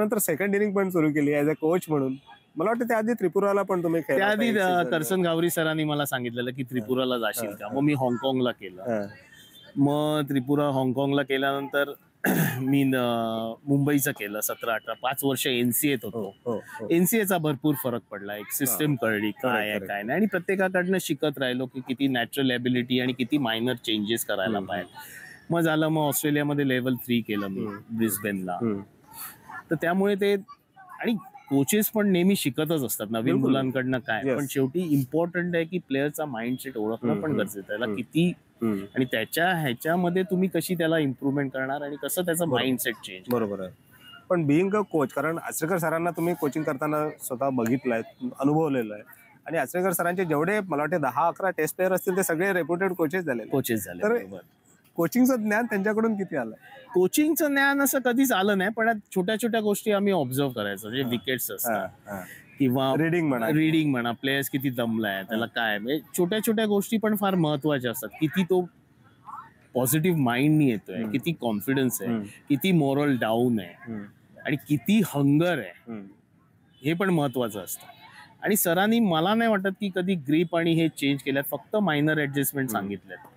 त्याच्यानंतर second inning पण सुरू केली ऍज अ कोच म्हणून. मला वाटतं त्याआधी त्रिपुराला पण तुम्ही खेळला होता त्याआधी एक season. करसन गावरी सरांनी मला सांगितलेलं की त्रिपुराला जाशील का, मग मी हाँगकाँगला केलं. हा. मग त्रिपुरा हाँगकाँगला केल्यानंतर मी मुंबईचं केलं 17-18 5 वर्ष एनसीएत होतो. हो, हो. एनसीएचा भरपूर फरक पडला, एक सिस्टम कळली काय आहे काय नाही, आणि प्रत्येकाकडनं शिकत राहिलो की किती नॅचरल एबिलिटी आणि किती मायनर चेंजेस करायला पाहिजे. मग झालं, मग ऑस्ट्रेलियामध्ये लेव्हल 3 केलं मी ब्रिस्बेनला. तर त्यामुळे ते, आणि कोचेस पण नेहमी शिकतच असतात नवीन मुलांकडनं काय, पण शेवटी इम्पॉर्टंट आहे की प्लेअरचा माइंडसेट ओळखणं पण गरजेचं आहे. त्याला किती आणि त्याच्या ह्याच्यामध्ये तुम्ही कशी त्याला इम्प्रुव्हमेंट करणार आणि कसं त्याचं माइंडसेट चेंज. बरोबर आहे. पण बिईंग अ कोच, कारण आचरेकर सरांना तुम्ही कोचिंग करताना स्वतः बघितलंय, अनुभवलेलं आहे, आणि आचरेकर सरांचे जेवढे मला वाटते 10-11 टेस्ट प्लेअर असतील ते सगळे रेप्युटेड कोचेस झाले. तर कोचिंगचं ज्ञान त्यांच्याकडून किती आलं? कोचिंगचं ज्ञान असं कधीच आलं नाही, पण छोट्या छोट्या गोष्टी आम्ही ऑब्झर्व करायचो, जे विकेट्स असतात किंवा रीडिंग म्हणा, प्लेयर्स किती दमलाय, त्याला काय, म्हणजे छोट्या छोट्या गोष्टी पण फार महत्वाच्या असतात. किती तो पॉझिटिव्ह माइंडनी येतोय, किती कॉन्फिडन्स आहे, किती मोरल डाऊन आहे, आणि किती हंगर आहे, हे पण महत्वाचं असतं. आणि सरांनी मला नाही वाटत की कधी ग्रीप आणि हे चेंज केल्यात, फक्त मायनर ऍडजस्टमेंट सांगितल्यात.